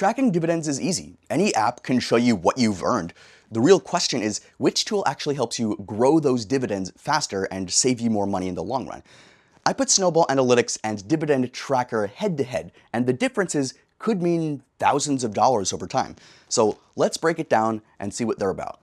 Tracking dividends is easy. Any app can show you what you've earned. The real question is, which tool actually helps you grow those dividends faster and save you more money in the long run? I put Snowball Analytics and Dividend Tracker head to head, and the differences could mean thousands of dollars over time. So let's break it down and see what they're about.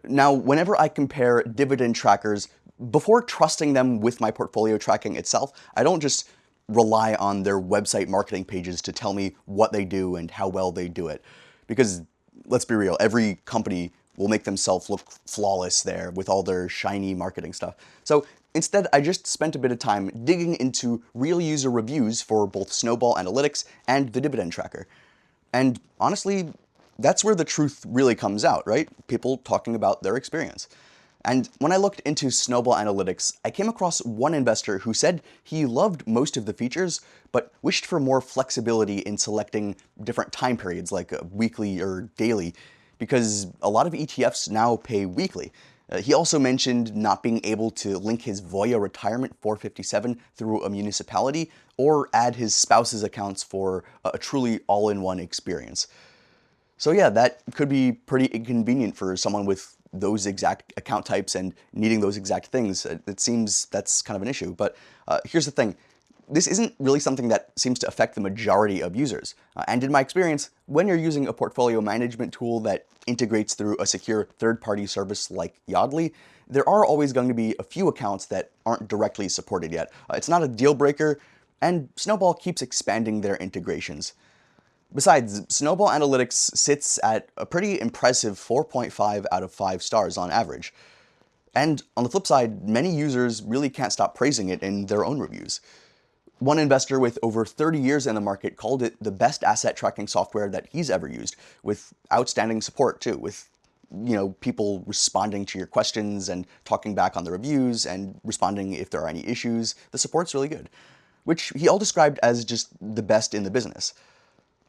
Now, whenever I compare dividend trackers, before trusting them with my portfolio tracking itself, I don't just rely on their website marketing pages to tell me what they do and how well they do it. Because let's be real, every company will make themselves look flawless there with all their shiny marketing stuff. So instead, I just spent a bit of time digging into real user reviews for both Snowball Analytics and the Dividend Tracker. And honestly, that's where the truth really comes out, right? People talking about their experience. And when I looked into Snowball Analytics, I came across one investor who said he loved most of the features, but wished for more flexibility in selecting different time periods like weekly or daily, because a lot of ETFs now pay weekly. He also mentioned not being able to link his Voya Retirement 457 through a municipality or add his spouse's accounts for a truly all-in-one experience. So yeah, that could be pretty inconvenient for someone with those exact account types and needing those exact things. It seems that's kind of an issue. But here's the thing. This isn't really something that seems to affect the majority of users. And in my experience, when you're using a portfolio management tool that integrates through a secure third-party service like Yodlee, there are always going to be a few accounts that aren't directly supported yet. It's not a deal breaker, and Snowball keeps expanding their integrations. Besides, Snowball Analytics sits at a pretty impressive 4.5 out of 5 stars on average. And on the flip side, many users really can't stop praising it in their own reviews. One investor with over 30 years in the market called it the best asset tracking software that he's ever used, with outstanding support too, with people responding to your questions and talking back on the reviews and responding if there are any issues. The support's really good, which he all described as just the best in the business.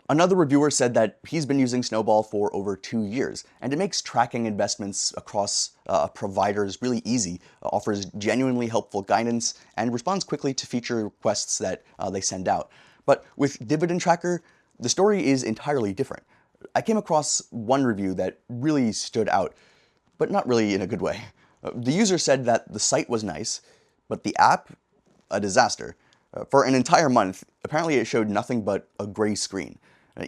Another reviewer said that he's been using Snowball for over 2 years, and it makes tracking investments across providers really easy, offers genuinely helpful guidance, and responds quickly to feature requests that they send out. But with Dividend Tracker, the story is entirely different. I came across one review that really stood out, but not really in a good way. The user said that the site was nice, but the app, a disaster. For an entire month, apparently it showed nothing but a gray screen.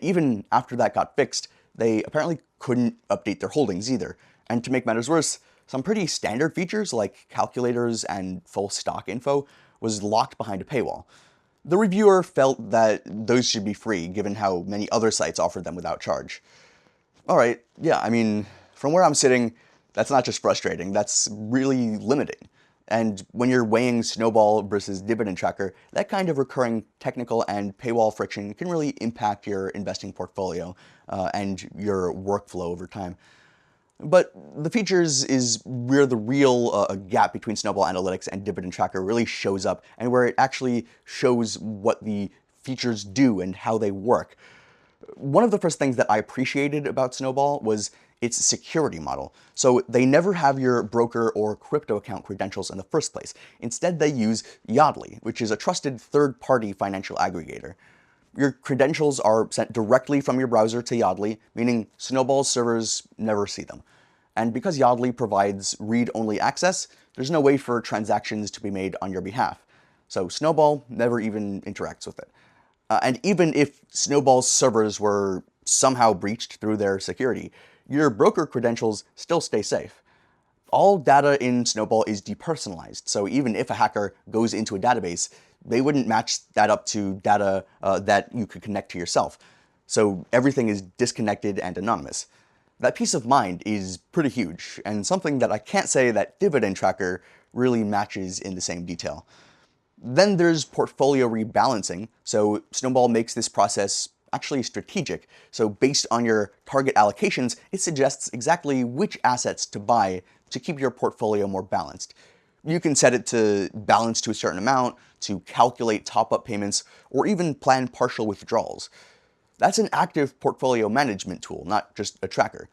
Even after that got fixed, they apparently couldn't update their holdings either. And to make matters worse, some pretty standard features like calculators and full stock info was locked behind a paywall. The reviewer felt that those should be free, given how many other sites offered them without charge. Alright, yeah, I mean, from where I'm sitting, that's not just frustrating, that's really limiting. And when you're weighing Snowball versus Dividend Tracker, that kind of recurring technical and paywall friction can really impact your investing portfolio and your workflow over time. But the features is where the real gap between Snowball Analytics and Dividend Tracker really shows up, and where it actually shows what the features do and how they work. One of the first things that I appreciated about Snowball was its security model. So they never have your broker or crypto account credentials in the first place. Instead, they use Yodlee, which is a trusted third-party financial aggregator. Your credentials are sent directly from your browser to Yodlee, meaning Snowball's servers never see them. And because Yodlee provides read-only access, there's no way for transactions to be made on your behalf. So Snowball never even interacts with it. And even if Snowball's servers were somehow breached through their security, your broker credentials still stay safe. All data in Snowball is depersonalized, so even if a hacker goes into a database, they wouldn't match that up to data that you could connect to yourself. So everything is disconnected and anonymous. That peace of mind is pretty huge, and something that I can't say that Dividend Tracker really matches in the same detail. Then there's portfolio rebalancing, so Snowball makes this process actually strategic. So based on your target allocations, it suggests exactly which assets to buy to keep your portfolio more balanced. You can set it to balance to a certain amount, to calculate top-up payments, or even plan partial withdrawals. That's an active portfolio management tool, not just a tracker.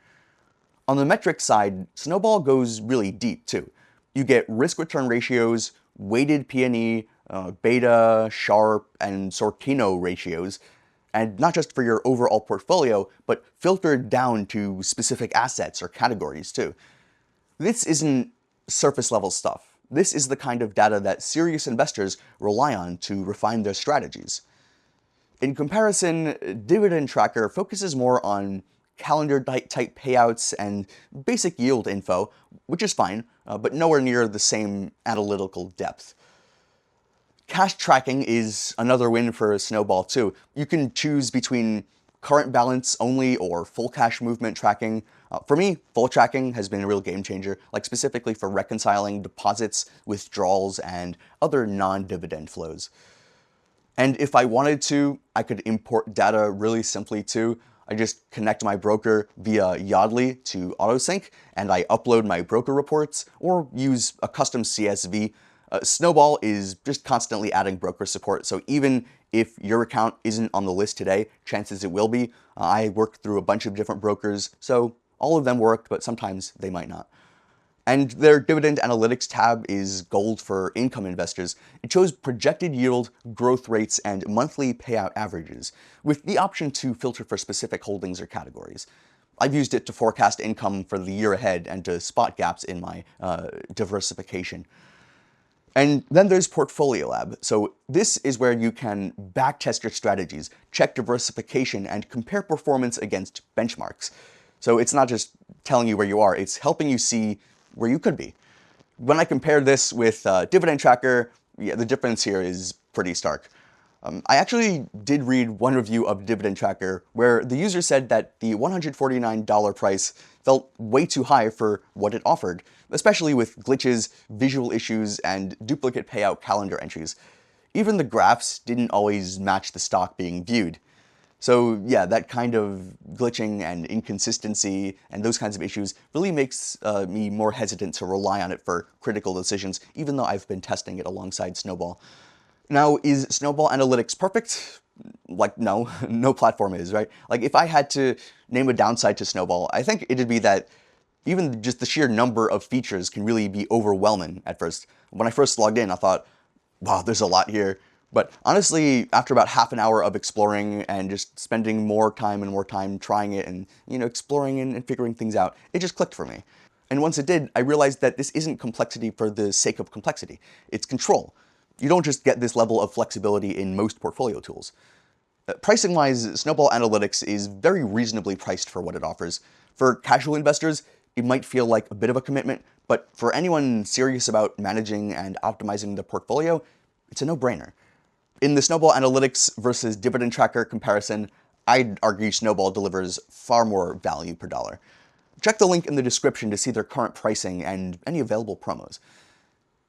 On the metrics side, Snowball goes really deep too. You get risk-return ratios, weighted P&E, beta, Sharpe, and Sortino ratios, And not just for your overall portfolio, but filtered down to specific assets or categories too. This isn't surface level stuff. This is the kind of data that serious investors rely on to refine their strategies. In comparison, Dividend Tracker focuses more on calendar-type payouts and basic yield info, which is fine, but nowhere near the same analytical depth. Cash tracking is another win for Snowball too. You can choose between current balance only or full cash movement tracking. For me, full tracking has been a real game changer, like specifically for reconciling deposits, withdrawals, and other non-dividend flows. And if I wanted to, I could import data really simply too. I just connect my broker via Yodlee to AutoSync, and I upload my broker reports, or use a custom CSV. Snowball is just constantly adding broker support, so even if your account isn't on the list today, chances it will be. I worked through a bunch of different brokers, so all of them worked, but sometimes they might not. And their Dividend Analytics tab is gold for income investors. It shows projected yield, growth rates, and monthly payout averages, with the option to filter for specific holdings or categories. I've used it to forecast income for the year ahead and to spot gaps in my diversification. And then there's Portfolio Lab. So this is where you can backtest your strategies, check diversification, and compare performance against benchmarks. So it's not just telling you where you are, it's helping you see where you could be. When I compare this with Dividend Tracker, yeah, the difference here is pretty stark. I actually did read one review of Dividend Tracker where the user said that the $149 price felt way too high for what it offered, especially with glitches, visual issues, and duplicate payout calendar entries. Even the graphs didn't always match the stock being viewed. So yeah, that kind of glitching and inconsistency and those kinds of issues really makes me more hesitant to rely on it for critical decisions, even though I've been testing it alongside Snowball. Now, is Snowball Analytics perfect? Like, no, no platform is, right? Like, if I had to name a downside to Snowball, I think it'd be that even just the sheer number of features can really be overwhelming at first. When I first logged in, I thought, wow, there's a lot here. But honestly, after about half an hour of exploring and just spending more time and more time trying it and, exploring and figuring things out, it just clicked for me. And once it did, I realized that this isn't complexity for the sake of complexity. It's control. You don't just get this level of flexibility in most portfolio tools. Pricing-wise, Snowball Analytics is very reasonably priced for what it offers. For casual investors, it might feel like a bit of a commitment, but for anyone serious about managing and optimizing the portfolio, it's a no-brainer. In the Snowball Analytics versus Dividend Tracker comparison, I'd argue Snowball delivers far more value per dollar. Check the link in the description to see their current pricing and any available promos.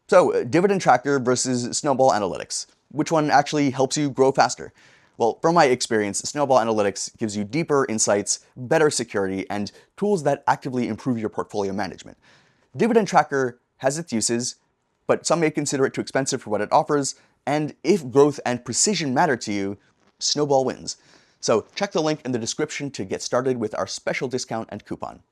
So, Dividend Tracker versus Snowball Analytics. Which one actually helps you grow faster? Well, from my experience, Snowball Analytics gives you deeper insights, better security, and tools that actively improve your portfolio management. Dividend Tracker has its uses, but some may consider it too expensive for what it offers, and if growth and precision matter to you, Snowball wins. So check the link in the description to get started with our special discount and coupon.